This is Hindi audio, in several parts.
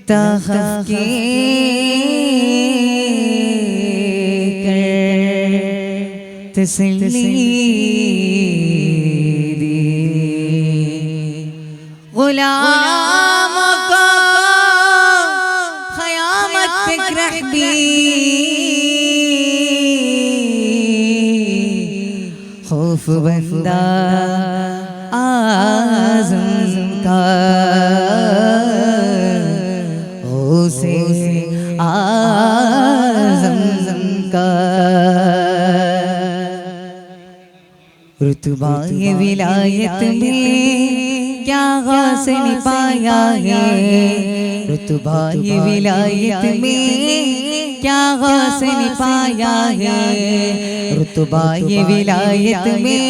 तखफ के कर तसल्ली दी गुलामों को क़यामत तक रहबी खौफ बंदा आज़म का उसे आज़म का रुतबा ये विलायत में क्या गौस ने पाया है रुतबा ये विलायत में क्या गौस ने पाया है रुतबा ये विलायत में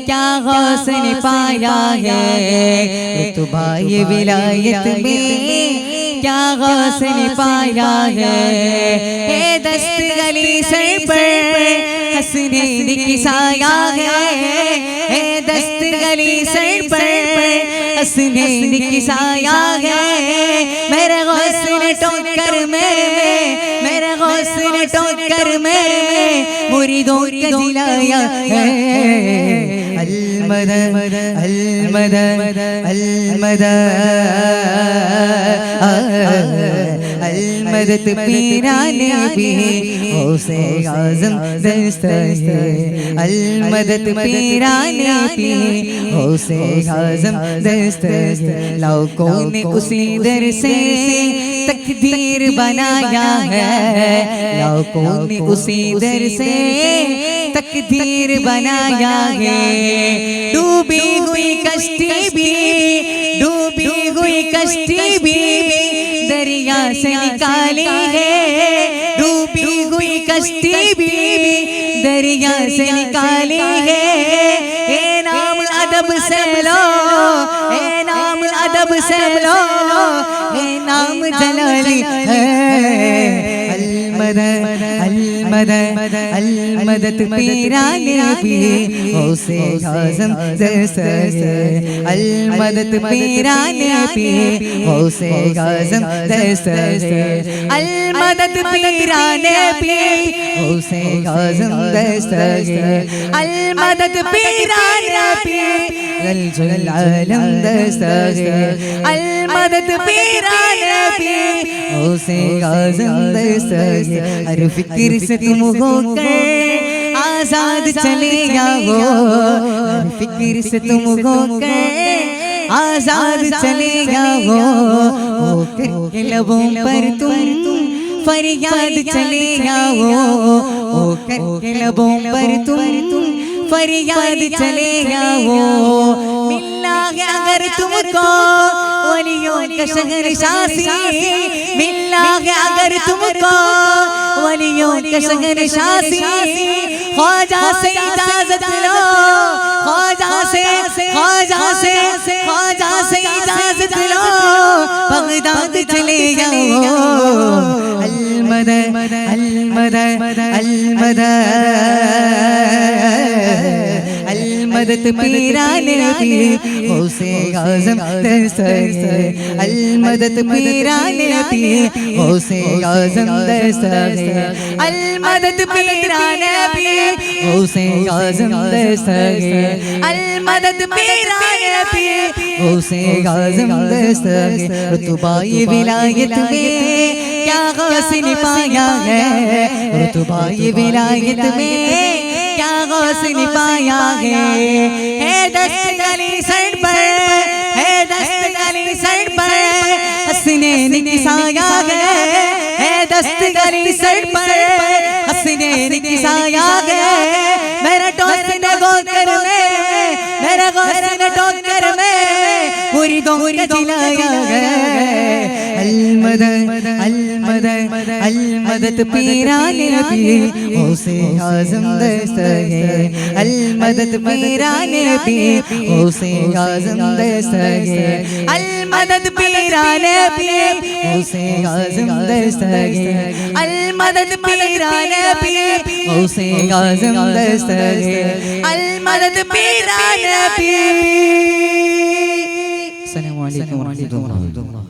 क्या गौस ने पाया है रुतबा ये विलायत में क्या गौस ने पाया है दस्त गली सर पर हंसने की साया है दस्त गली सर पर हंसने की साया है मेरे गौस ने टोकर मेरे गौस ने टोकर मुरीदों के दिलाया है अलमदद अलमदद अलमदद अलमदद पीराने भी गौसे आज़म दस्त है अलमदद पीराने भी गौसे आज़म दस्त है लोगों ने उसी दर से तकदीर बनाया है लोगों ने उसी दर से तकदीर बनाया है डूबी हुई कश्ती भी दरिया से निकाली है डूबी हुई कश्ती भी दरिया से निकाली है ए नाम अदब से लो ए नाम अदब से लो ए नाम जलाली है अलमदद अलमदद अलमदद पीराने भी गौसे आज़म दस्त है अलमदद पीराने भी गौसे आज़म दस्त है अलमदद पीराने भी गौसे आज़म दस्त है अलमदद पीराने भी गलजुल आलम दस्त है अलमदद पीराने भी गौसे आज़म दस्त है हर फिक्र से तुम होकर आजाद चले जाओ हर फिक्र से तुम होकर आजाद चले जाओ होकर के लबों पर तुम फरियाद चले जाओ होकर के लबों पर तुम फरियाद चले जाओ मिलना है अगर तुमको वलियों का शहर शासी मिलना है अगर तुमको वलियों का शहर शासी ख्वाजा से इजाजत लो ख्वाजा से इजाजत लो बगदाद चले जाओ अलमदद अलमदद अलमदद अलमदद पीराने भी गौसे आज़म दस्त है अलमदद पीराने भी गौसे आज़म दस्त है अलमदद पीराने भी गौसे आज़म दस्त है अलमदद पीराने भी गौसे आज़म दस्त है रुतबा ये विलायत में क्या गौस ने पाया है रुतबा ये विलायत में क्या गौस ने पाया है दस्त गली सर पर है दस्त गली सर पर हंसने की साया है दस्त गली सर पर हंसने की साया है मेरा टोकर ने गोकर में मेरा गौस ने टोकर में मुरीदों के दिलाया है अलमदद अलमदद अलमदद पीराने भी गौसे आज़म दस्त है अलमदद पीराने भी गौसे आज़म दस्त है अलमदद पीराने भी गौसे आज़म दस्त है अलमदद पीराने भी गौसे आज़म दस्त है अलमदद पीराने भी। अस्सलामु अलैकुम व रहमतुल्लाह।